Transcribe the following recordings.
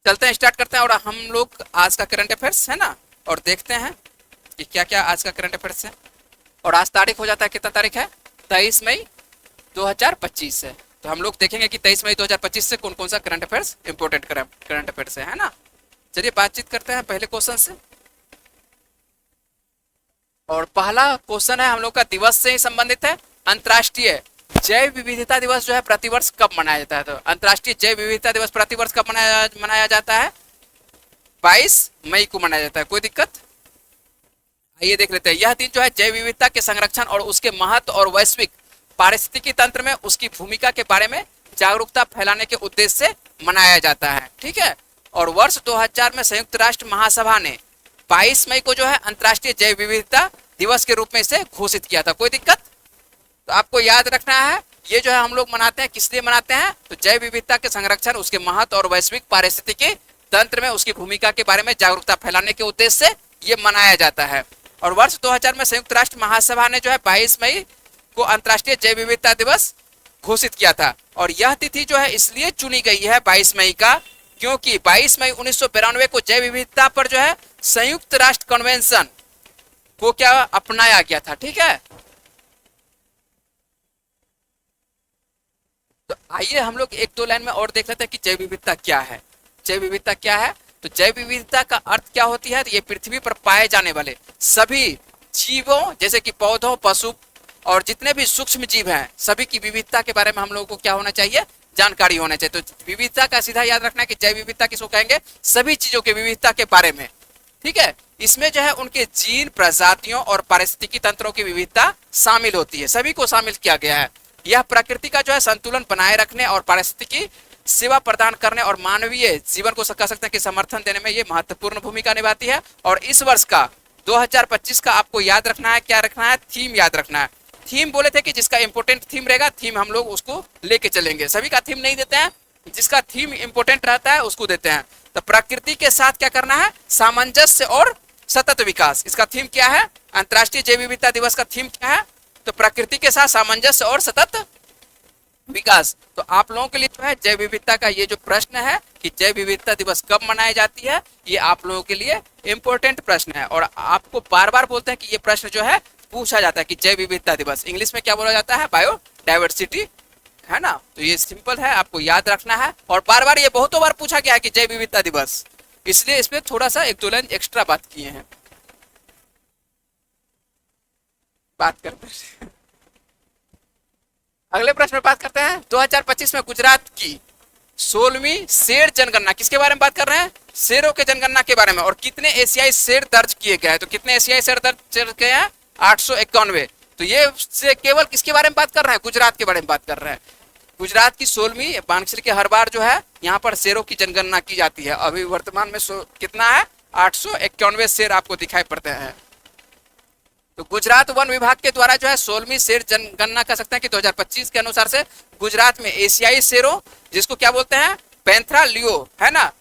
चलते हैं, स्टार्ट करते हैं और हम लोग आज का करंट अफेयर्स है ना, और देखते हैं कि क्या क्या आज का करंट अफेयर्स है। और आज तारीख हो जाता है, कितना तारीख है, 23 मई 2025 है। तो हम लोग देखेंगे कि 23 मई 2025 से कौन कौन सा current affairs important current affairs है ना। चलिए बातचीत करते हैं पहले क्वेश्चन से। और पहला क्वेश्चन है हम लोग का दिवस से ही संबंधित है। अंतर्राष्ट्रीय जैव विविधता दिवस जो है प्रतिवर्ष कब मनाया जाता है? तो अंतर्राष्ट्रीय जैव विविधता दिवस प्रतिवर्ष कब मनाया जाता है? 22 मई को मनाया जाता है। कोई दिक्कत? आइए देख लेते हैं। यह दिन जो है जैव विविधता के संरक्षण और उसके महत्व और वैश्विक पारिस्थितिकी तंत्र में उसकी भूमिका के बारे में जागरूकता फैलाने के उद्देश्य से मनाया जाता है। ठीक है। और वर्ष 2000 में संयुक्त राष्ट्र महासभा ने 22 मई को जो है अंतर्राष्ट्रीय जैव विविधता दिवस के रूप में इसे घोषित किया था। कोई दिक्कत? तो आपको याद रखना है, ये जो है हम लोग मनाते हैं, किस लिए मनाते हैं? तो जैव विविधता के संरक्षण, उसके महत्व और वैश्विक पारिस्थितिकी तंत्र में उसकी भूमिका के बारे में जागरूकता फैलाने के उद्देश्य से ये मनाया जाता है। और वर्ष 2000 में संयुक्त राष्ट्र महासभा ने जो है 22 मई को अंतर्राष्ट्रीय जैव विविधता दिवस घोषित किया था। और यह तिथि जो है इसलिए चुनी गई है 22 मई का, क्योंकि 22 मई 1992 को जैव विविधता पर जो है संयुक्त राष्ट्र कन्वेंशन को क्या अपनाया गया था। ठीक है। तो आइए हम लोग एक दो लाइन में और देख लेते हैं कि जैव विविधता क्या है। जैव विविधता क्या है? तो जैव विविधता का अर्थ क्या होती है? तो ये पृथ्वी पर पाए जाने वाले सभी जीवों, जैसे कि पौधों, पशु और जितने भी सूक्ष्म जीव हैं, सभी की विविधता के बारे में हम लोगों को क्या होना चाहिए? जानकारी होना चाहिए। तो विविधता का सीधा याद रखना है कि जैव विविधता किसको कहेंगे? सभी चीजों की विविधता के बारे में। ठीक है। इसमें जो है उनके जीन, प्रजातियों और पारिस्थितिकी तंत्रों की विविधता शामिल होती है। सभी को शामिल किया गया है। यह प्रकृति का जो है संतुलन बनाए रखने और पारिस्थितिकी सेवा प्रदान करने और मानवीय जीवन को कह सकते हैं कि समर्थन देने में ये महत्वपूर्ण भूमिका निभाती है। और इस वर्ष का 2025 का आपको याद रखना है, क्या रखना है? थीम याद रखना है। थीम बोले थे कि जिसका इंपोर्टेंट थीम रहेगा, थीम हम लोग उसको लेके चलेंगे। सभी का थीम नहीं देते हैं, जिसका थीम इंपोर्टेंट रहता है उसको देते हैं। तो प्रकृति के साथ क्या करना है? सामंजस्य और सतत विकास। इसका थीम क्या है? अंतर्राष्ट्रीय जैव विविधता दिवस का थीम क्या है? तो प्रकृति के साथ सामंजस्य और सतत विकास। तो आप लोगों के लिए जो है जैव विविधता का ये जो प्रश्न है कि जैव विविधता दिवस कब मनाई जाती है, ये आप लोगों के लिए इंपॉर्टेंट प्रश्न है। और आपको बार बार बोलते हैं कि ये प्रश्न जो है पूछा जाता है कि जैव विविधता दिवस इंग्लिश में क्या बोला जाता है? बायोडायवर्सिटी, है ना। तो ये सिंपल है, आपको याद रखना है। और बार बार ये बहुतों बार पूछा गया है कि जैव विविधता दिवस, इसलिए इसमें थोड़ा सा एक दो लाइन एक्स्ट्रा बात किए हैं। बात करते हैं अगले प्रश्न में, बात करते हैं 2025 में गुजरात की 16वीं शेर जनगणना, किसके बारे में बात कर रहे हैं? शेरों के जनगणना के बारे में। और कितने एशियाई शेर दर्ज किए गए हैं? तो कितने एशियाई शेर दर्ज किए हैं? 891। तो ये से केवल किसके बारे में बात कर रहे हैं? गुजरात के बारे में बात कर रहे हैं। गुजरात की 16वीं बानक्षी के हर बार जो है यहाँ पर शेरों की जनगणना की जाती है। अभी वर्तमान में कितना है? 891 शेर आपको दिखाई पड़ते हैं। तो गुजरात वन विभाग के द्वारा जो है 16वीं शेर जनगणना कर सकते हैं कि 2025 के अनुसार से गुजरात में एशियाई शेरों, जिसको क्या बोलते हैं? पैंथरा लियो, है ना।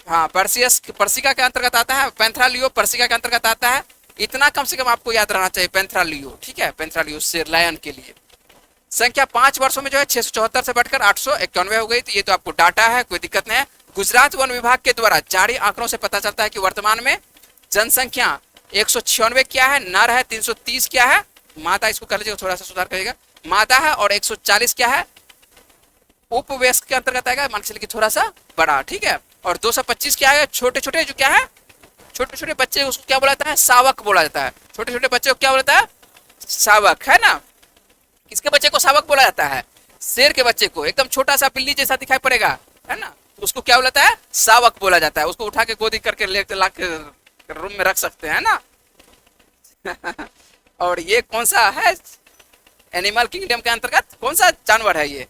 हाँ, पर्सिका के अंतर्गत आता है। पैंथरा लियो पर्सिका के अंतर्गत आता है। इतना कम से कम आपको याद रहना चाहिए, पैंथरा लियो। ठीक है, पैंथरा लियो शेर, लायन के लिए संख्या 5 वर्षों में जो है 674 से बढ़कर 891 हो गई। तो ये तो आपको डाटा है, कोई दिक्कत नहीं है। गुजरात वन विभाग के द्वारा जारी आंकड़ों से पता चलता है कि वर्तमान में जनसंख्या 196 क्या है? नर है। 330 क्या है? मादा। इसको कर लीजिएगा, थोड़ा सा सुधार करिएगा, मादा है। और 140 क्या है? उपवेश के अंतर्गत आएगा, मान के चलिए थोड़ा सा बड़ा। ठीक है। और 225 क्या है? छोटे छोटे जो क्या है? छोटे छोटे बच्चे, उसको क्या बोला जाता है? शावक बोला जाता है। छोटे छोटे बच्चे को क्या बोला जाता है? शावक, है ना। किसके बच्चे को शावक बोला जाता है? शेर के बच्चे को। एकदम छोटा सा बिल्ली जैसा दिखाई पड़ेगा, है ना, उसको क्या बोला जाता है? शावक बोला जाता है। उसको उठा के गोदी करके लेकर लाकर रूम में रख सकते हैं ना। और ये कौन सा है? एनिमल किंगडम के अंतर्गत कौन सा जानवर है ये?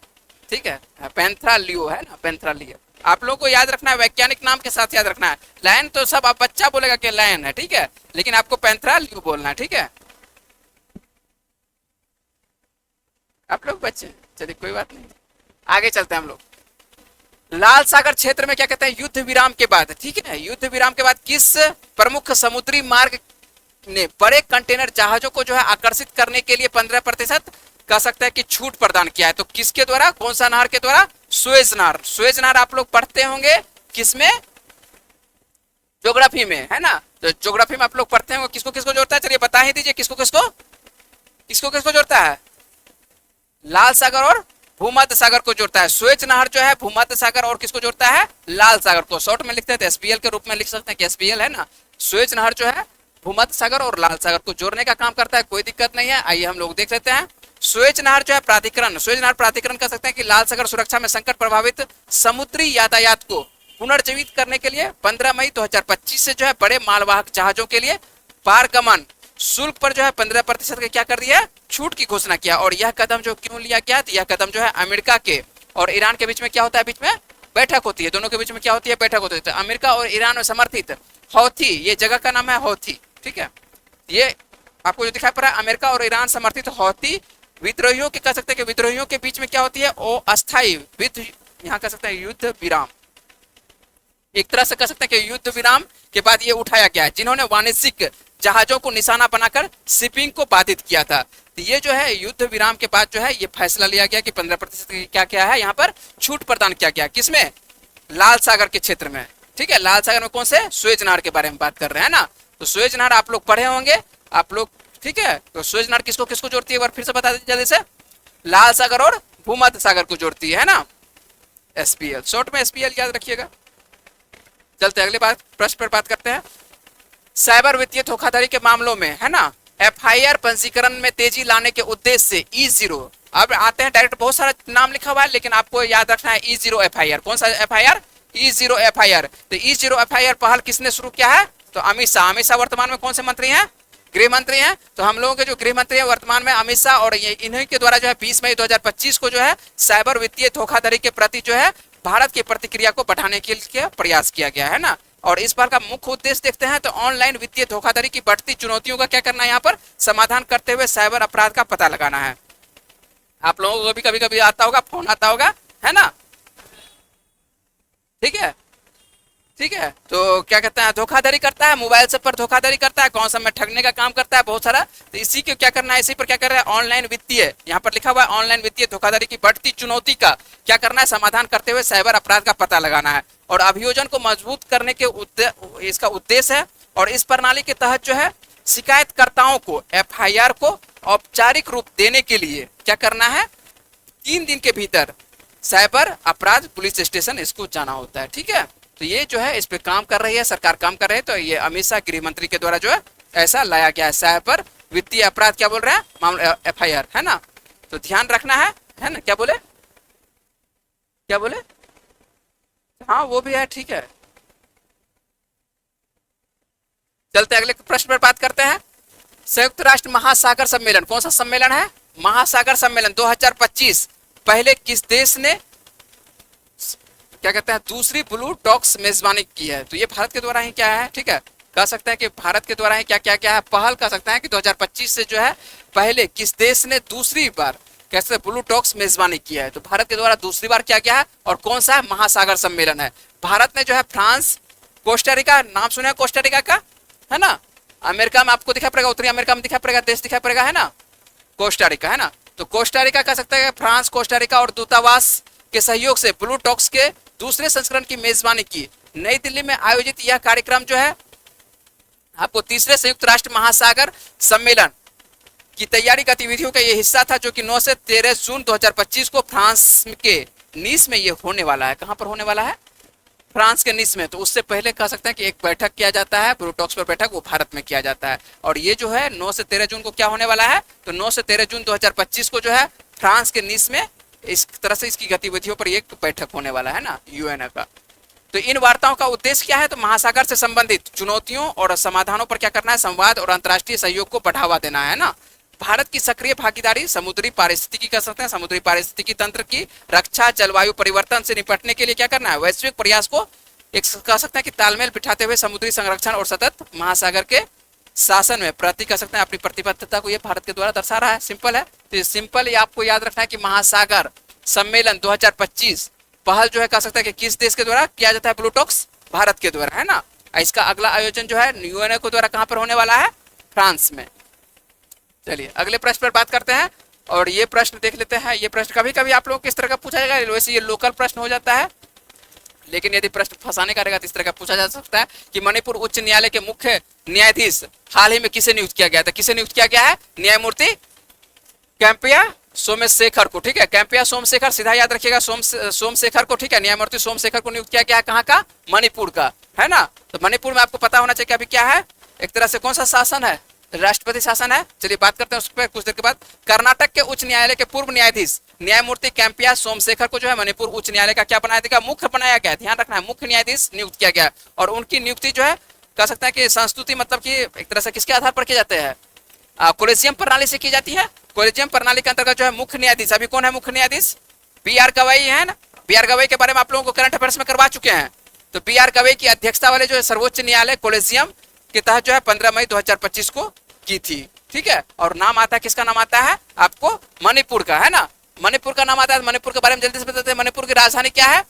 ठीक है, पैंथरा लियो, है ना, पैंथरा लियो। आप लोगों को याद रखना है, वैज्ञानिक नाम के साथ याद रखना है। लायन तो सब आप बच्चा बोलेगा कि लायन है, ठीक है, लेकिन आपको पैंथरा लियो बोलना है। ठीक है, आप लोग बच्चे, चलिए कोई बात नहीं, आगे चलते हैं हम लोग। लाल सागर क्षेत्र में क्या कहते हैं? युद्ध विराम के बाद, ठीक है, युद्ध विराम के बाद किस प्रमुख समुद्री मार्ग ने बड़े कंटेनर जहाजों को जो है आकर्षित करने के लिए 15% कह सकते हैं कि छूट प्रदान किया है? तो किसके द्वारा? कौन सा नहर के द्वारा? सुएज नहर। सुएज नहर आप लोग पढ़ते होंगे किसमें? ज्योग्राफी में, है ना। तो ज्योग्राफी में आप लोग पढ़ते हैं किसको किसको जोड़ता है, चलिए बता ही दीजिए किसको किसको, किसको किसको जोड़ता है? लाल सागर और भूमध्य सागर को जोड़ता है। सुएज नहर जो है भूमध्य सागर और किसको जोड़ता है? लाल सागर को। शॉर्ट में लिखते हैं तो एसपीएल के रूप में लिख सकते हैं कि एसपीएल है ना। सुएज नहर जो है भूमध्य सागर और लाल सागर को जोड़ने का काम करता है, कोई दिक्कत नहीं है। आइए हम लोग देख लेते हैं। सुएज नहर जो है प्राधिकरण, सुएज नहर प्राधिकरण कह सकते हैं कि लाल सागर सुरक्षा में संकट प्रभावित समुद्री यातायात को पुनर्जीवित करने के लिए 15 मई 2025 से जो है बड़े मालवाहक जहाजों के लिए पारगमन शुल्क पर जो है 15% का क्या कर दिया? छूट की घोषणा किया। और यह कदम जो क्यों लिया गया? तो यह कदम जो है अमेरिका के और ईरान के बीच में क्या होता है? बीच में बैठक होती है, दोनों के बीच में क्या होती है? बैठक होती है। तो अमेरिका और ईरान में समर्थित हौथी, ये जगह का नाम है हौथी, ठीक है। ये आपको जो दिखाई पड़ रहा है अमेरिका और ईरान समर्थित हौथी विद्रोहियों के कह सकते हैं कि विद्रोहियों के बीच में क्या होती है? अस्थायी विद, यहाँ कह सकते हैं युद्ध विराम, एक तरह से कह सकते हैं कि युद्ध विराम के बाद ये उठाया गया है, जिन्होंने वाणिज्यिक जहाजों को निशाना बनाकर शिपिंग को बाधित किया था। तो ये जो है युद्ध विराम के बाद जो है ये फैसला लिया गया कि 15% क्या क्या है यहाँ पर छूट प्रदान किया गया। किसमें? लाल सागर के क्षेत्र में, ठीक है। लाल सागर में कौन से? सुएज नहर के बारे में बात कर रहे हैं ना। तो सुएज नहर आप लोग पढ़े होंगे आप लोग, ठीक है। तो सुएज नहर किसको किसको जोड़ती है एक बार फिर से बता दीजिए जल्दी से? लाल सागर और भूमध्य सागर को जोड़ती है ना, एसपीएल। शॉर्ट में एसपीएल याद रखिएगा। चलते अगले बात प्रश्न पर बात करते हैं। साइबर वित्तीय धोखाधड़ी के मामलों में, है ना, एफआईआर पंजीकरण में तेजी लाने के उद्देश्य से E0, अब आते हैं डायरेक्ट, बहुत सारा नाम लिखा हुआ है लेकिन आपको याद रखना है E0 एफआईआर। कौन सा एफआईआर? E0 FIR. तो E0 एफआईआर पहल किसने शुरू किया है? तो अमित शाह। अमित शाह वर्तमान में कौन से मंत्री हैं? गृह मंत्री हैं। तो हम लोगों के जो गृह मंत्री हैं वर्तमान में अमित शाह, और ये इन्हीं के द्वारा जो है 20 मई 2025 को जो है साइबर वित्तीय धोखाधड़ी के प्रति जो है भारत की प्रतिक्रिया को बढ़ाने के लिए प्रयास किया गया है ना। और इस बार का मुख्य उद्देश्य देखते हैं तो ऑनलाइन वित्तीय धोखाधड़ी की बढ़ती चुनौतियों का क्या करना है, यहाँ पर समाधान करते हुए साइबर अपराध का पता लगाना है। आप लोगों को भी कभी कभी आता होगा, फोन आता होगा, है ना, ठीक है, ठीक है। तो क्या कहते हैं, धोखाधड़ी करता है, मोबाइल से पर धोखाधड़ी करता है, कौन सा में ठगने का काम करता है बहुत सारा। तो इसी को क्या करना है, इसी पर क्या कर रहा है, ऑनलाइन वित्तीय, यहाँ पर लिखा हुआ है ऑनलाइन वित्तीय धोखाधड़ी की बढ़ती चुनौती का क्या करना है, समाधान करते हुए साइबर अपराध का पता लगाना है। और अभियोजन को मजबूत करने के इसका उद्देश्य है। और इस प्रणाली के तहत जो है शिकायतकर्ताओं को एफआईआर को औपचारिक रूप देने के लिए क्या करना है, 3 दिन के भीतर साइबर अपराध पुलिस स्टेशन इसको जाना होता है, ठीक है। तो ये जो है इस पे काम कर रही है सरकार, काम कर रही है। तो ये अमित शाह गृह मंत्री के द्वारा जो है ऐसा लाया गया है, साइबर वित्तीय अपराध क्या बोल रहे हैं, मामला एफआईआर, है ना। तो ध्यान रखना है ना। क्या बोले, क्या बोले? हाँ वो भी है, ठीक है। चलते अगले प्रश्न पर बात करते हैं। संयुक्त राष्ट्र महासागर सम्मेलन, कौन सा सम्मेलन है, महासागर सम्मेलन 2025 पहले किस देश ने क्या कहते हैं दूसरी ब्लू टॉक्स मेजबानी की है? तो ये भारत के द्वारा ही क्या है, ठीक है, कह सकते हैं कि भारत के द्वारा ही क्या क्या क्या है पहल, कह सकते हैं कि 2025 से जो है पहले किस देश ने दूसरी बार कैसे ब्लू टॉक्स मेजबानी किया है? तो भारत के द्वारा दूसरी बार क्या क्या है और कौन सा महासागर सम्मेलन है? भारत ने जो है फ्रांस, कोस्टारिका, नाम सुना है कोस्टारिका का, है ना। अमेरिका में आपको दिखाई पड़ेगा, उत्तरी अमेरिका में दिखाई पड़ेगा, देश दिखाई पड़ेगा, है ना, कोस्टारिका, है ना। तो कोस्टारिका कह सकते हैं फ्रांस, कोस्टारिका और दूतावास के सहयोग से ब्लू टॉक्स के दूसरे संस्करण की मेजबानी की। नई दिल्ली में आयोजित यह कार्यक्रम जो है आपको तीसरे संयुक्त राष्ट्र महासागर सम्मेलन की तैयारी गतिविधियों का ये हिस्सा था, जो कि 9 से 13 जून 2025 को फ्रांस के नीस में ये होने वाला है। कहां पर होने वाला है? फ्रांस के नीस में। तो उससे पहले कह सकते हैं कि एक बैठक किया जाता है, ब्लू टॉक्स पर बैठक, वो भारत में किया जाता है। और ये जो है 9 से 13 जून को क्या होने वाला है, तो 9 से 13 जून 2025 को जो है फ्रांस के नीस में इस तरह से इसकी गतिविधियों पर एक बैठक होने वाला है ना, यूएन का। तो इन वार्ताओं का उद्देश्य क्या है, तो महासागर से संबंधित चुनौतियों और समाधानों पर क्या करना है, संवाद और अंतर्राष्ट्रीय सहयोग को बढ़ावा देना है ना। भारत की सक्रिय भागीदारी समुद्री पारिस्थितिकी कह सकते हैं, समुद्री पारिस्थितिकी तंत्र की रक्षा, जलवायु परिवर्तन से निपटने के लिए क्या करना है, वैश्विक प्रयास को एक कह सकते हैं कि तालमेल बिठाते हुए समुद्री संरक्षण और सतत महासागर के शासन में प्रति कह सकते हैं अपनी प्रतिबद्धता को ये भारत के द्वारा दर्शा रहा है। सिंपल है। तो सिंपल ये आपको याद रखना है कि महासागर सम्मेलन 2025 पहल जो है कह सकते हैं कि किस देश के द्वारा किया जाता है, ब्लू टॉक्स, भारत के द्वारा, है ना। इसका अगला आयोजन जो है यूएनओ के द्वारा कहां पर होने वाला है, फ्रांस में। चलिए अगले प्रश्न पर बात करते हैं। और ये प्रश्न देख लेते हैं। ये प्रश्न कभी कभी आप लोग किस तरह का पूछा जाएगा, वैसे ये लोकल प्रश्न हो जाता है, लेकिन यदि प्रश्न फंसाने का रहेगा तो इस तरह का पूछा जा सकता है कि मणिपुर उच्च न्यायालय के मुख्य न्यायाधीश हाल ही में किसे नियुक्त किया गया था? किसे नियुक्त किया गया है? न्यायमूर्ति कैंपिया सोमशेखर को। ठीक है, कैंपिया सोमशेखर, सीधा याद रखिएगा, सोमशेखर को। ठीक है, न्यायमूर्ति सोमशेखर को नियुक्त किया गया है। कहाँ का? मणिपुर का, है ना। तो मणिपुर में आपको पता होना चाहिए कि अभी क्या है, एक तरह से कौन सा शासन है? राष्ट्रपति शासन है। चलिए बात करते हैं उस पर कुछ देर के बाद। कर्नाटक के उच्च न्यायालय के पूर्व न्यायाधीश न्यायमूर्ति कैंपिया सोमशेखर को जो है मणिपुर उच्च न्यायालय का क्या बनाया गया? मुख्य बनाया गया। ध्यान रखना है, मुख्य न्यायाधीश नियुक्त किया गया। और उनकी नियुक्ति जो है कह सकते हैं कि संस्तुति मतलब कि एक तरह से किसके आधार पर किए जाते हैं? कोलेजियम प्रणाली से की जाती है। कोलेजियम प्रणाली के अंतर्गत जो है मुख्य न्यायाधीश, अभी कौन है मुख्य न्यायाधीश? बी आर गवई है ना। बी आर गवई के बारे में आप लोगों को करंट अफेयर्स में करवा चुके हैं। तो बी आर गवई की अध्यक्षता वाले जो है सर्वोच्च न्यायालय कोलेजियम के तहत जो है 15 मई 2025 को की थी। ठीक है, और नाम आता है, किसका नाम आता है आपको? मणिपुर का, है ना। मणिपुर का नाम आता है। मणिपुर के बारे में जल्दी से बताते हैं। मणिपुर की राजधानी क्या है?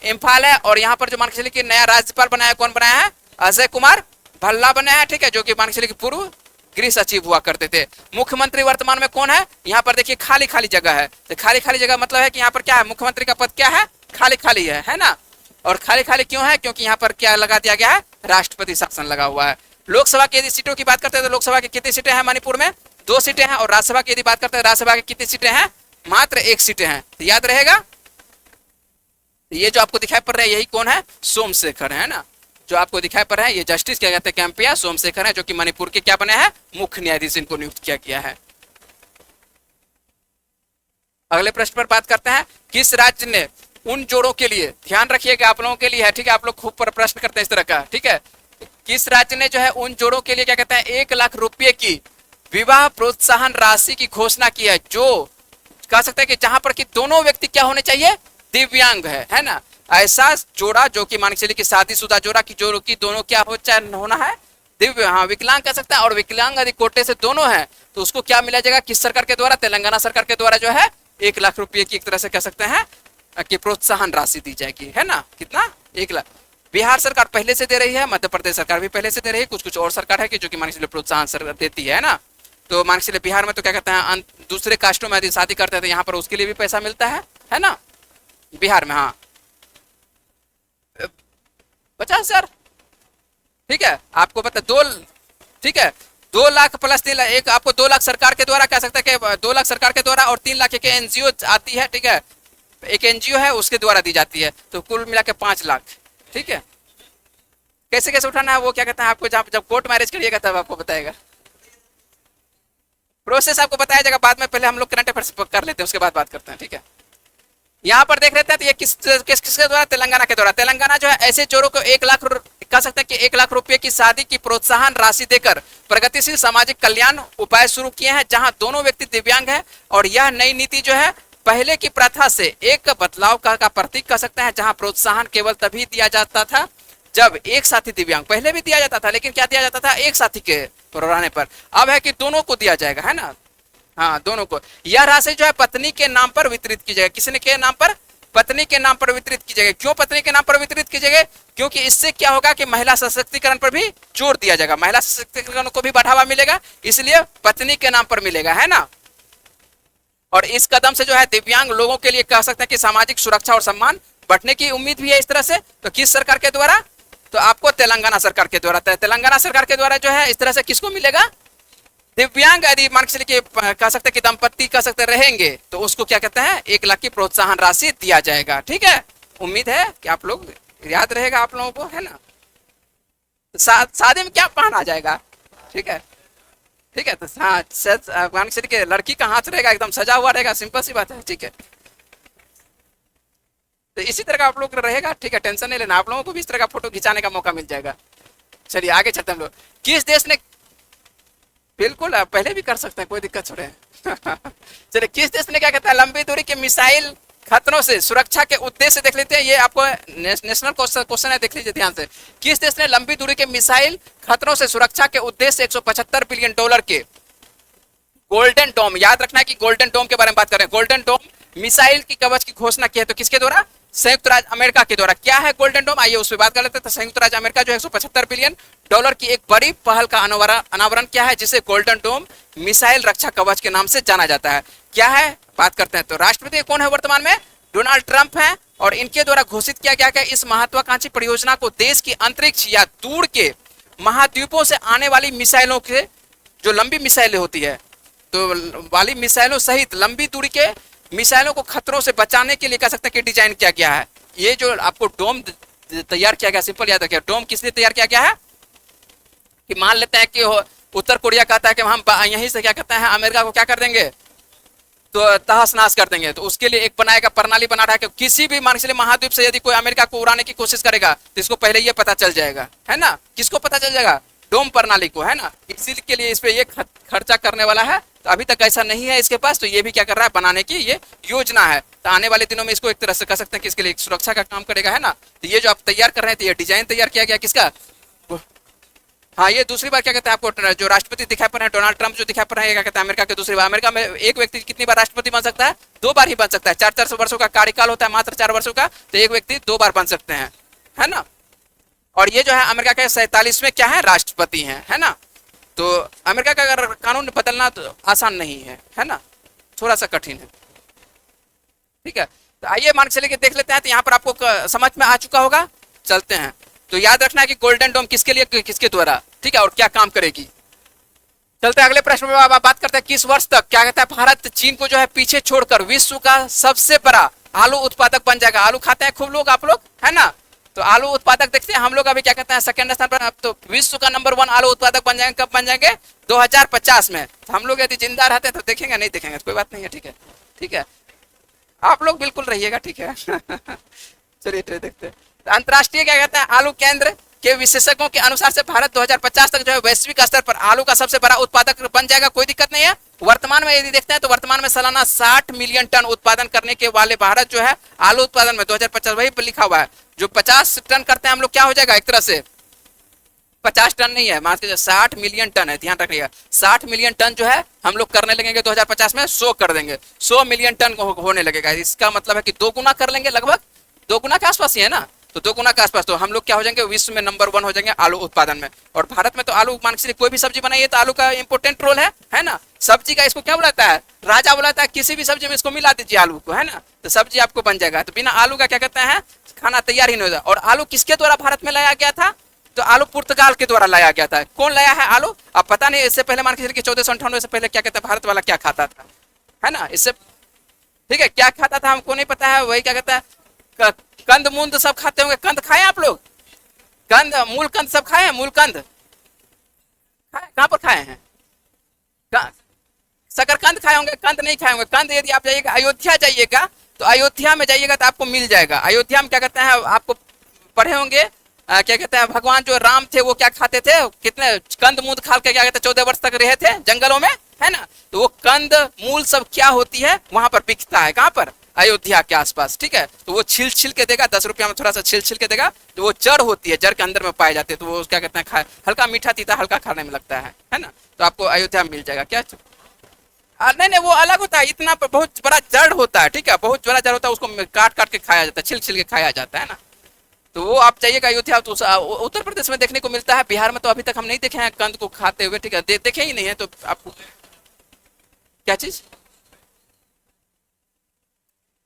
इम्फाल है। और यहाँ पर जो मान के चलिए कि नया राज्यपाल बनाया, कौन बनाया है? अजय कुमार भल्ला बनाया है। ठीक है, जो कि मान के चलिए कि पूर्व गृह सचिव हुआ करते थे। मुख्यमंत्री वर्तमान में कौन है? यहाँ पर देखिए खाली खाली जगह है। तो खाली खाली जगह मतलब है कि यहाँ पर क्या है? मुख्यमंत्री का पद क्या है? खाली खाली है ना। और खाली खाली क्यों है? क्योंकि यहाँ पर क्या लगा दिया गया है? राष्ट्रपति शासन लगा हुआ है। लोकसभा की यदि सीटों की बात करते हैं तो लोकसभा की कितनी सीटें हैं मणिपुर में? 2 सीटें हैं। और राज्यसभा की यदि बात करते हैं राज्यसभा की कितनी सीटें हैं? मात्र 1 सीटें हैं। तो याद रहेगा, ये जो आपको दिखाई पड़ रहा है यही कौन है? सोमशेखर, है ना। जो आपको दिखाई पड़ रहा है ये जस्टिस क्या कहते हैं? कैंपिया सोमशेखर है, जो कि मणिपुर के क्या बने हैं? मुख्य न्यायाधीश इनको नियुक्त किया गया है। अगले प्रश्न पर बात करते हैं। किस राज्य ने उन जोड़ों के लिए, ध्यान रखिएगा आप लोगों के लिए है, ठीक है, आप लोग खूब प्रश्न करते हैं इस तरह का, ठीक है, किस राज्य ने जो है उन जोड़ों के लिए क्या कहते हैं 1 लाख रुपए की विवाह प्रोत्साहन राशि की घोषणा की है, जो कह सकते हैं कि जहां पर कि दोनों व्यक्ति क्या होने चाहिए? दिव्यांग है ना। ऐसा जोड़ा जो कि मान के चलिए कि शादीशुदा जोड़ा की जो कि दोनों क्या होना है? दिव्य, हाँ, विकलांग कह सकते हैं। और विकलांग यदि कोटे से दोनों है तो उसको क्या मिला जाएगा? किस सरकार के द्वारा? तेलंगाना सरकार के द्वारा जो है 1 लाख रुपए की एक तरह से कह सकते हैं कि प्रोत्साहन राशि दी जाएगी, है ना। कितना? 1 लाख। बिहार सरकार पहले से दे रही है, मध्य प्रदेश सरकार भी पहले से दे रही है, कुछ कुछ और सरकार है कि जो कि मान के चलिए प्रोत्साहन सरकार देती है ना। तो मान के चलिए बिहार में तो क्या कहते हैं दूसरे कास्टों में यदि शादी करते हैं तो यहाँ पर उसके लिए भी पैसा मिलता है ना, बिहार में। हाँ, 50,000। ठीक है, आपको पता 2, ठीक है, 2 लाख प्लस 3 लाख, एक आपको 2 लाख सरकार के द्वारा कह सकते हैं कि 2 लाख सरकार के द्वारा और 3 लाख एक एनजीओ आती है। ठीक है, एक एनजीओ है उसके द्वारा दी जाती है, तो कुल मिला के 5 लाख। ठीक है, कैसे कैसे उठाना है वो क्या कहते हैं आपको जब कोर्ट मैरिज करिएगा तब आपको बताएगा, प्रोसेस आपको बताया जाएगा बाद में। पहले हम लोग करंट अफेयर्स कर लेते हैं, उसके बाद बात करते हैं। ठीक है, यहाँ पर देख लेते हैं तो ये किसके द्वारा? तेलंगाना के द्वारा। तेलंगाना जो है ऐसे चोरों को 1 लाख कह सकते हैं कि 1 लाख रुपए की शादी की प्रोत्साहन राशि देकर प्रगतिशील सामाजिक कल्याण उपाय शुरू किए हैं जहां दोनों व्यक्ति दिव्यांग हैं। और यह नई नीति जो है पहले की प्रथा से एक बदलाव का प्रतीक कह सकते हैं, जहां प्रोत्साहन केवल तभी दिया जाता था जब एक साथी दिव्यांग, पहले भी दिया जाता था लेकिन क्या दिया जाता था? एक साथी के रहने पर। अब है कि दोनों को दिया जाएगा, है ना। हाँ, दोनों को। यह राशि जो है पत्नी के नाम पर वितरित की जाएगी। किसने के नाम पर? पत्नी के नाम पर वितरित की जाएगी। क्यों पत्नी के नाम पर वितरित की जाएगी? क्योंकि इससे क्या होगा कि महिला सशक्तिकरण पर भी जोर दिया जाएगा, महिला सशक्तिकरण को भी बढ़ावा मिलेगा, इसलिए पत्नी के नाम पर मिलेगा, है ना। और इस कदम से जो है दिव्यांग लोगों के लिए कह सकते हैं कि सामाजिक सुरक्षा और सम्मान बढ़ने की उम्मीद भी है इस तरह से। तो किस सरकार के द्वारा? तो आपको तेलंगाना सरकार के द्वारा। तेलंगाना सरकार के द्वारा जो है इस तरह से किसको मिलेगा? दिव्यांग यदि मान के चलिए कह सकते हैं कि दंपत्ति कह सकते रहेंगे तो उसको क्या कहते हैं 1 लाख की प्रोत्साहन राशि दिया जाएगा। ठीक है, उम्मीद है कि आप लोग याद रहेगा आप लोगों को, है ना। शादी में क्या पहना जाएगा? ठीक है, ठीक है, तो हाँ, मान के चलिए लड़की का हाथ रहेगा एकदम सजा हुआ रहेगा, सिंपल सी बात है। ठीक है, तो इसी तरह का आप लोग रहेगा। ठीक है, टेंशन नहीं लेना, आप लोगों को भी इस तरह का फोटो खिंचाने का मौका मिल जाएगा। चलिए आगे चलते हम लोग। किस देश ने, बिल्कुल आप पहले भी कर सकते हैं, कोई दिक्कत छोड़े। चलिए, किस देश ने क्या कहता है लंबी दूरी के मिसाइल खतरों से सुरक्षा के उद्देश्य देख लेते हैं। ये आपको नेशनल क्वेश्चन है, देख लीजिए ध्यान से। किस देश ने लंबी दूरी के मिसाइल खतरों से सुरक्षा के उद्देश्य $175 बिलियन के गोल्डन डोम, याद रखना है कि गोल्डन डोम के बारे में बात कर रहे हैं, गोल्डन डोम मिसाइल की कवच की घोषणा की है। तो किसके द्वारा? संयुक्त राज्य अमेरिका के द्वारा। क्या है गोल्डन डोम? आइए उस पर बात कर लेते हैं। तो संयुक्त राज्य अमेरिका जो $175 बिलियन की एक बड़ी पहल का अनावरण क्या है, जिसे गोल्डन डोम मिसाइल रक्षा कवच के नाम से जाना जाता है। क्या है? बात करते हैं। तो राष्ट्रपति कौन है वर्तमान में? डोनाल्ड ट्रंप हैं और इनके द्वारा घोषित किया गया कि इस महत्वाकांक्षी परियोजना को देश की अंतरिक्ष या दूर के महाद्वीपों से आने वाली मिसाइलों के, जो लंबी मिसाइलें होती है तो वाली मिसाइलों सहित लंबी दूरी के मिसाइलों को खतरों से बचाने के लिए कह सकते हैं कि डिजाइन किया गया है। ये जो आपको डोम तैयार किया गया, सिंपल याद रखिए, डोम किस लिए तैयार किया गया है कि मान लेते हैं कि उत्तर कोरिया कहता है कि हम यहीं से क्या कहते हैं अमेरिका को क्या कर देंगे, तो तहस नहस कर देंगे, तो उसके लिए एक बनाएगा, प्रणाली बना रहा है कि किसी भी मान के लिए महाद्वीप से यदि कोई अमेरिका को उड़ाने की कोशिश करेगा तो इसको पहले ये पता चल जाएगा, है ना। किसको पता चल जाएगा? डोम प्रणाली को, है ना। इसी के लिए इस पे ये खर्चा करने वाला है। तो अभी तक ऐसा नहीं है इसके पास, तो ये भी क्या कर रहा है, बनाने की ये योजना है। तो आने वाले दिनों में इसको एक तरह से कह सकते हैं कि इसके लिए सुरक्षा का काम करेगा, है ना। तो ये जो आप तैयार कर रहे हैं, तो ये डिजाइन तैयार किया गया किसका? हाँ, ये दूसरी बार क्या कहते हैं आपको जो राष्ट्रपति दिखाई पड़ रहे हैं, डोनाल्ड ट्रंप जो दिखाई पड़ रहे हैं, क्या कहते हैं अमेरिका के दूसरी बार। अमेरिका में एक व्यक्ति कितनी बार राष्ट्रपति बन सकता है? 2 बार ही बन सकता है। 4-4 वर्षों का कार्यकाल होता है, मात्र 4 वर्षों का, तो एक व्यक्ति 2 बार बन सकते हैं, है ना। और ये जो है अमेरिका के 47वें क्या है, राष्ट्रपति हैं, है ना। तो अमेरिका का अगर कानून बदलना तो आसान नहीं है ना, थोड़ा सा कठिन है, ठीक है। तो आइए मान चलिए कि देख लेते हैं, तो यहाँ पर आपको समझ में आ चुका होगा। चलते हैं, तो याद रखना है कि गोल्डन डोम किसके लिए, किसके द्वारा, ठीक है, और क्या काम करेगी। चलते हैं अगले प्रश्न में। आप बात करते हैं किस वर्ष तक क्या कहता है भारत चीन को जो है पीछे छोड़कर विश्व का सबसे बड़ा आलू उत्पादक बन जाएगा। आलू खाते हैं खूब लोग, आप लोग, है ना। तो आलू उत्पादक देखते हैं हम लोग अभी क्या कहते हैं सेकंड स्थान पर। अब तो विश्व का नंबर 1 आलू उत्पादक बन जाएंगे, कब बन जाएंगे? 2050 में। तो हम लोग यदि जिंदा रहते हैं तो देखेंगे, नहीं देखेंगे तो कोई बात नहीं है, ठीक है, ठीक है। आप लोग बिल्कुल रहिएगा, ठीक है। चलिए देखते हैं। अंतर्राष्ट्रीय क्या कहते हैं आलू केंद्र के विशेषज्ञों के अनुसार से भारत 2050 तक जो है वैश्विक स्तर पर आलू का सबसे बड़ा उत्पादक बन जाएगा, कोई दिक्कत नहीं है। वर्तमान में यदि देखते हैं तो वर्तमान में सालाना 60 मिलियन टन उत्पादन करने के वाले भारत जो है आलू उत्पादन में 2050 वही पर लिखा हुआ है। जो 50 टन करते हैं हम लोग, क्या हो जाएगा एक तरह से 50 टन नहीं है, मान के 60 मिलियन टन है, ध्यान रखिएगा। 60 मिलियन टन जो है हम लोग करने लगेंगे 2050 में, 100 कर देंगे, 100 मिलियन टन होने लगेगा। इसका मतलब है कि 2 गुना कर लेंगे, लगभग 2 गुना के आसपास ही है ना। तो 2 गुना के आसपास, तो हम लोग क्या हो जाएंगे, विश्व में नंबर 1 हो जाएंगे आलू उत्पादन में। और भारत में तो आलू मान के कोई भी सब्जी बनाइए तो आलू का इंपोर्टेंट रोल है ना। सब्जी का इसको क्या बुलाता है, राजा बुलाता है। किसी भी सब्जी में इसको मिला दीजिए आलू को, है ना, तो सब्जी आपको बन जाएगा। तो बिना आलू का क्या कहते हैं खाना तैयार ही नहीं होता। और आलू किसके द्वारा भारत में लाया गया था? तो आलू पुर्तगाल के द्वारा लाया गया था। कौन लाया है आलू? अब पता नहीं, इससे पहले मान के चलिए 1498 से पहले क्या कहते हैं भारत वाला क्या खाता था, है ना। इससे ठीक है, क्या खाता था हमको नहीं पता है। वही क्या कहता है कंद मूंद सब खाते होंगे। कंद खाए आप लोग? कंद, मूल कंद सब खाए हैं? मूल कंद कहाँ पर खाए हैं? शकरकंद खाए होंगे, कंद नहीं खाए होंगे। कंद यदि आप जाइएगा अयोध्या जाइएगा तो अयोध्या में जाइएगा तो आपको मिल जाएगा। अयोध्या में क्या कहते हैं आपको पढ़े होंगे, क्या कहते हैं भगवान जो राम थे वो क्या खाते थे, कितने कंद मूंद खा के क्या कहते हैं 14 वर्ष तक रहे थे जंगलों में, है ना। तो वो कंद मूल सब क्या होती है वहां पर बिकता है, कहाँ पर? अयोध्या के आसपास, ठीक है। तो वो छिल छिल के देगा, 10 रुपया में थोड़ा सा छिल छिल के देगा। तो वो जड़ होती है, जड़ के अंदर में पाए जाते हैं। तो वो क्या कहते हैं हल्का मीठा तीता हल्का खाने में लगता है ना। तो आपको अयोध्या में मिल जाएगा। क्या नहीं, वो अलग होता है, इतना बहुत बड़ा जड़ होता है, ठीक है, बहुत बड़ा जड़ होता है। उसको काट काट के खाया जाता है, छिल छिल के खाया जाता है ना। तो वो आप चाहिएगा अयोध्या, तो उत्तर प्रदेश में देखने को मिलता है। बिहार में तो अभी तक हम नहीं देखे हैं कंद को खाते हुए, ठीक है, देखे ही नहीं है। तो आपको क्या चीज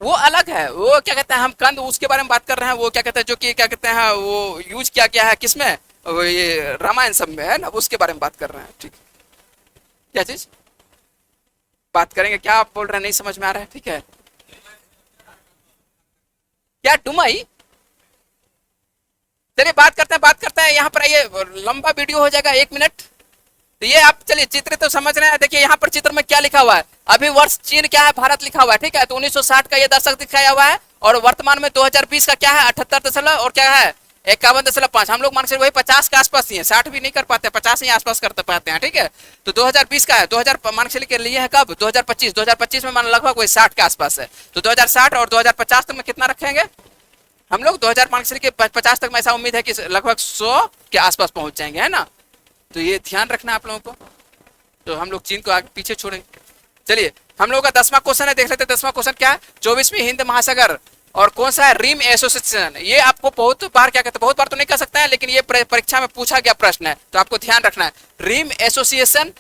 वो अलग है, वो क्या कहते हैं हम कंद उसके बारे में बात कर रहे हैं। वो क्या कहते हैं जो कि क्या कहते हैं वो यूज किया गया है किसमें, ये रामायण सब में, है ना, उसके बारे में बात कर रहे हैं, ठीक। क्या चीज बात करेंगे, क्या आप बोल रहे हैं नहीं समझ में आ रहा है, ठीक है। क्या डुमई? चलिए बात करते हैं। यहाँ पर ये लंबा वीडियो हो जाएगा 1 मिनट। तो ये आप चलिए चित्र तो समझ रहे हैं। देखिए यहाँ पर चित्र में क्या लिखा हुआ है, अभी वर्ष चीन क्या है, भारत लिखा हुआ है, ठीक है। तो 1960 का ये दशक दिखाया हुआ है और वर्तमान में 2020 का क्या है 78 दशमलव और क्या है 51.5। हम लोग मान के वही 50 के आसपास ही है, 60 भी नहीं कर पाते, 50 ही आसपास करते पाते हैं, ठीक है। तो 2020 का है, 2000 मान के लिए है कब 2025 में मान लगभग वही 60 के आसपास है। तो 2060 और 2050 तक में कितना रखेंगे हम लोग? 2050 तक में ऐसा उम्मीद है कि लगभग 100 के आसपास पहुंच जाएंगे, है ना। तो ये ध्यान रखना आप लोगों को। तो हम लोग चीन को आगे पीछे छोड़ेंगे। चलिए हम लोगों का 10वां क्वेश्चन है, देख लेते हैं 10वां क्वेश्चन क्या है। 24वीं हिंद महासागर और कौन सा है रिम एसोसिएशन। ये आपको बहुत बार क्या कहते हैं, बहुत बार तो नहीं कह सकता है, लेकिन ये परीक्षा में पूछा गया प्रश्न है, तो आपको ध्यान रखना है। रिम एसोसिएशन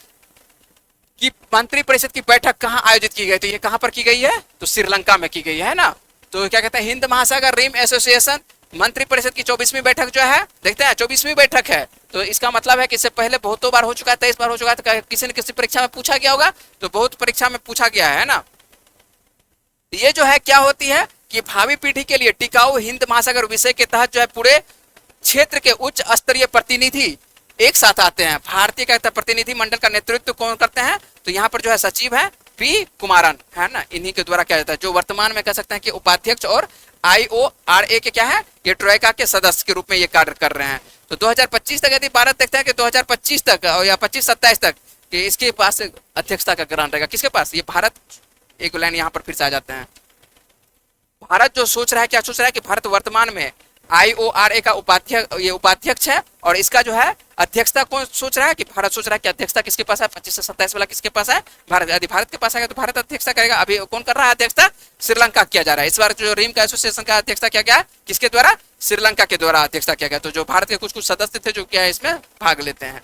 की मंत्री परिषद की बैठक कहाँ आयोजित की गई? तो ये कहाँ पर की गई है? तो श्रीलंका में की गई है ना। तो क्या कहते हैं, हिंद महासागर रिम एसोसिएशन मंत्रिपरिषद की 24वीं बैठक जो है, देखते हैं 24वीं बैठक है, तो इसका मतलब है कि इससे पहले बहुतों बार हो चुका है, 23 बार हो चुका है, तो किसी न किसी परीक्षा में पूछा गया होगा, तो बहुत परीक्षा में पूछा गया है ना। ये जो है क्या होती है कि भावी पीढ़ी के लिए टिकाऊ हिंद महासागर विषय के तहत जो है पूरे क्षेत्र के उच्च स्तरीय प्रतिनिधि एक साथ आते हैं। भारतीय कहता है प्रतिनिधि मंडल का नेतृत्व कौन करते हैं, तो यहाँ पर जो है सचिव है पी कुमारन, है ना, इन्हीं के द्वारा क्या जाता है, जो वर्तमान में कह सकते हैं कि उपाध्यक्ष और IORA के क्या है, ये ट्रोइका के सदस्य के रूप में ये कार्य कर रहे हैं। तो 2025 तक यदि भारत देखते हैं कि 2025 तक या 25-27 तक कि इसके पास अध्यक्षता का ग्रहण रहेगा, किसके पास, ये भारत, एक लाइन यहाँ पर फिर से आ जाते हैं। भारत जो सोच रहा है, क्या सोच रहा है कि भारत वर्तमान में IORA का उपाध्यक्ष है, और इसका जो है अध्यक्षता कौन सोच रहा है कि भारत सोच रहा है कि अध्यक्षता किसके पास है, 25 से 27 वाला किसके पास है, भारत। यदि भारत के पास आएगा तो भारत अध्यक्षता करेगा। अभी कौन कर रहा है अध्यक्षता, श्रीलंका किया जा रहा है। इस बार जो रिम का एसोसिएशन का अध्यक्षता किया गया, किसके द्वारा, श्रीलंका के द्वारा अध्यक्षता किया गया। तो जो भारत के कुछ कुछ सदस्य थे जो क्या है इसमें भाग लेते हैं।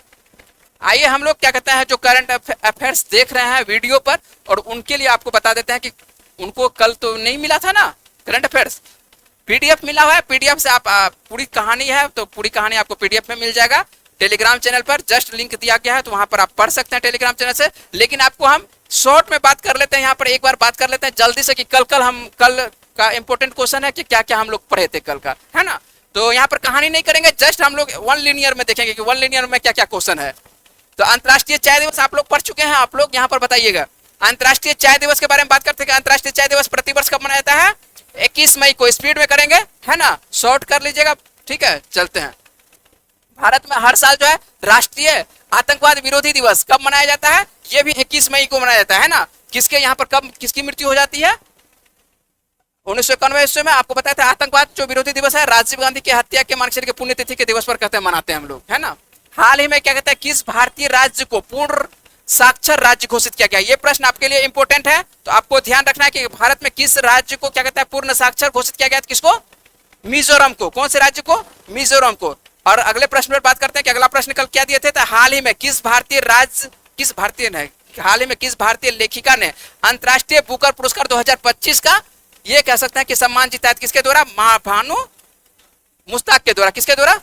आइए हम लोग क्या कहते हैं, जो करंट अफेयर्स देख रहे हैं वीडियो पर, और उनके लिए आपको बता देते हैं कि उनको कल तो नहीं मिला था ना करंट अफेयर्स, PDF मिला हुआ है। PDF से आप पूरी कहानी है, तो पूरी कहानी आपको PDF में मिल जाएगा टेलीग्राम चैनल पर, जस्ट लिंक दिया गया है, तो वहां पर आप पढ़ सकते हैं टेलीग्राम चैनल से। लेकिन आपको हम शॉर्ट में बात कर लेते हैं, यहाँ पर एक बार बात कर लेते हैं जल्दी से कि कल का इंपॉर्टेंट क्वेश्चन है कि क्या क्या हम लोग पढ़े थे कल का, है ना। तो यहाँ पर कहानी नहीं करेंगे, जस्ट हम लोग वन लिनियर में देखेंगे कि वन लिनियर में क्या क्या क्वेश्चन है। तो अंतर्राष्ट्रीय चाय दिवस आप लोग पढ़ चुके हैं, आप लोग यहाँ पर बताइएगा। अंतर्राष्ट्रीय चाय दिवस के बारे में बात करते हैं कि अंतर्राष्ट्रीय चाय दिवस प्रतिवर्ष कब मनाया जाता है, 21 मई को। स्पीड में करेंगे, है ना, शॉर्ट कर लीजिएगा, ठीक है। चलते हैं, भारत में हर साल जो है राष्ट्रीय आतंकवाद विरोधी दिवस कब मनाया जाता है, ये भी 21 मई को मनाया जाता है ना। किसके यहाँ पर कब किसकी मृत्यु हो जाती है, 1991 में आपको बताया था। आतंकवाद जो विरोधी दिवस है, राजीव गांधी की हत्या के मानसिक के पुण्यतिथि के दिवस पर कहते हैं मनाते हैं हम लोग, है ना। हाल ही में क्या कहते हैं, किस भारतीय राज्य को पूर्ण साक्षर राज्य घोषित किया गया, ये प्रश्न आपके लिए इंपॉर्टेंट है। तो आपको ध्यान रखना है कि भारत में किस राज्य को क्या कहता है पूर्ण साक्षर घोषित किया गया, किसको, मिजोरम को। कौन से राज्य को, मिजोरम को। और अगले प्रश्न पर बात करते हैं कि अगला प्रश्न कल क्या दिए थे, तो हाल ही में किस भारतीय लेखिका ने अंतर्राष्ट्रीय बुकर पुरस्कार 2025 का ये कह सकते हैं कि सम्मान जीता है, किसके द्वारा, भानु मुश्ताक के द्वारा। किसके द्वारा,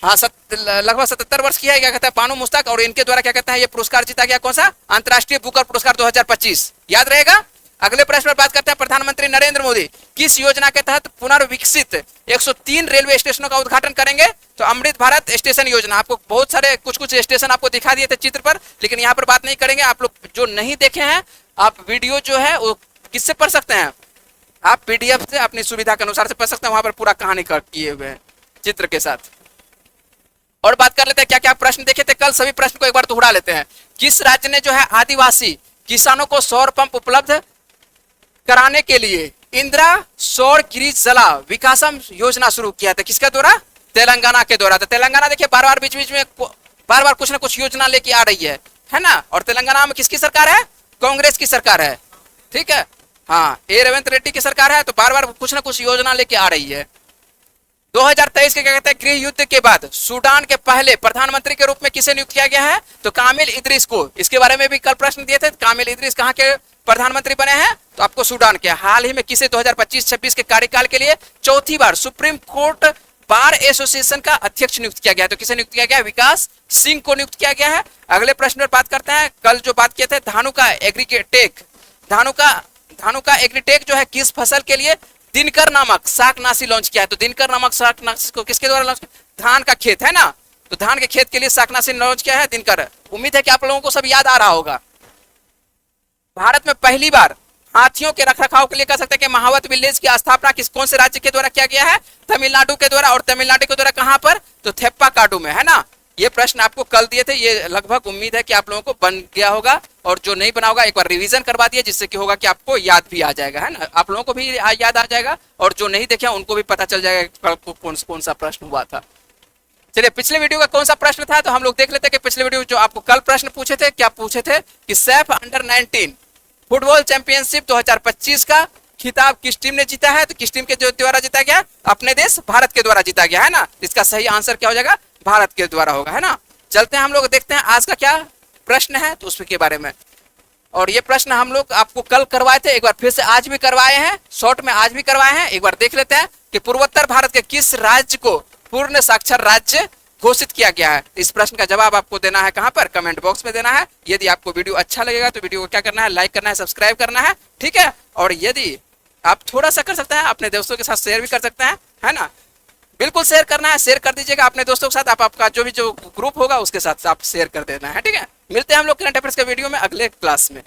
हाँ, लगभग 77 वर्ष की है, क्या कहता है, बानू मुश्ताक, और इनके द्वारा क्या कहता है ये पुरस्कार जीता गया, कौन सा, अंतर्राष्ट्रीय बुकर पुरस्कार 2025, याद रहेगा। अगले प्रश्न पर बात करते हैं, प्रधानमंत्री नरेंद्र मोदी किस योजना के तहत पुनर्विकसित 103 रेलवे स्टेशनों का उद्घाटन करेंगे, तो अमृत भारत स्टेशन योजना। आपको बहुत सारे कुछ स्टेशन आपको दिखा दिए थे चित्र पर, लेकिन यहाँ पर बात नहीं करेंगे। आप लोग जो नहीं देखे हैं, आप वीडियो जो है वो किससे पढ़ सकते हैं, आप PDF से अपनी सुविधा के अनुसार से पढ़ सकते हैं, वहां पर पूरा कहानी किए हुए हैं चित्र के साथ। और बात कर लेते हैं क्या क्या प्रश्न देखे थे कल, सभी प्रश्न को एक बार दोहरा लेते हैं। किस राज्य ने जो है आदिवासी किसानों को सौर पंप उपलब्ध कराने के लिए इंदिरा सौर गिरिज जला विकासम योजना शुरू किया था, किसके द्वारा, तेलंगाना के द्वारा। तो तेलंगाना देखिए बार बार बीच बीच में बार बार कुछ ना कुछ योजना लेके आ रही है ना। और तेलंगाना में किसकी सरकार है, कांग्रेस की सरकार है, ठीक है, हाँ, रेवंत रेड्डी की सरकार है, तो बार बार कुछ ना कुछ योजना लेके आ रही है। 2023 के क्या कहते हैं, गृह युद्ध के बाद सूडान के पहले प्रधानमंत्री के रूप में किसे नियुक्त किया गया है, तो कामिल इदरीस को। इसके बारे में भी कल प्रश्न दिए थे, कामिल इदरीस कहाँ के प्रधानमंत्री बने हैं, तो आपको सूडान के। हाल ही में किसे 2025-26 के कार्यकाल के लिए चौथी बार सुप्रीम कोर्ट बार एसोसिएशन का अध्यक्ष नियुक्त किया गया, तो किसे नियुक्त किया गया, विकास सिंह को नियुक्त किया गया है। अगले प्रश्न पर बात करते हैं, कल जो बात किए थे धानुका एग्रीटेक जो है किस फसल के लिए दिनकर नामक शाकनाशी लॉन्च किया है, तो दिनकर नामक शाकनाशी को किसके द्वारा लॉन्च किया, धान का खेत है ना, तो धान के खेत के लिए शाकनाशी लॉन्च किया है दिनकर। उम्मीद है कि आप लोगों को सब याद आ रहा होगा। भारत में पहली बार हाथियों के रखरखाव के लिए कह सकते हैं कि महावत विलेज की स्थापना कौन से राज्य के द्वारा किया गया है, तमिलनाडु के द्वारा। और तमिलनाडु के द्वारा कहां पर, तो थेप्पाकाडू में, है ना। ये प्रश्न आपको कल दिए थे, ये लगभग उम्मीद है कि आप लोगों को बन गया होगा, और जो नहीं बना होगा एक बार रिवीजन करवा दिए, जिससे कि होगा कि आपको याद भी आ जाएगा, है ना, आप लोगों को भी याद आ जाएगा, और जो नहीं देखे उनको भी पता चल जाएगा कौन सा प्रश्न हुआ था। चलिए, पिछले वीडियो का कौन सा प्रश्न था, तो हम लोग देख लेते हैं कि पिछले वीडियो जो आपको कल प्रश्न पूछे थे, क्या पूछे थे कि सैफ अंडर-19 फुटबॉल चैंपियनशिप 2025 का खिताब किस टीम ने जीता है, तो किस टीम के द्वारा जीता गया, अपने देश भारत के द्वारा जीता गया, है ना। इसका सही आंसर क्या हो जाएगा, भारत के द्वारा होगा, है ना। चलते हैं हम लोग देखते हैं आज का क्या प्रश्न है, तो उसके बारे में। और ये प्रश्न हम लोग आपको कल करवाए थे, एक बार फिर से आज भी करवाए हैं, शॉर्ट में आज भी करवाए हैं। एक बार देख लेते हैं कि पूर्वोत्तर भारत के किस राज्य को पूर्ण साक्षर राज्य घोषित किया गया है। इस प्रश्न का जवाब आपको देना है कहां पर, कमेंट बॉक्स में देना है। यदि आपको वीडियो अच्छा लगेगा तो वीडियो को क्या करना है, लाइक करना है, सब्सक्राइब करना है, ठीक है। और यदि आप थोड़ा सा कर सकते हैं अपने दोस्तों के साथ शेयर भी कर सकते हैं, है ना। बिल्कुल शेयर करना है, शेयर कर दीजिएगा अपने दोस्तों के साथ। आप आपका जो ग्रुप होगा उसके साथ आप शेयर कर देना है, ठीक है। मिलते हैं हम लोग करंट अफेयर्स के वीडियो में अगले क्लास में।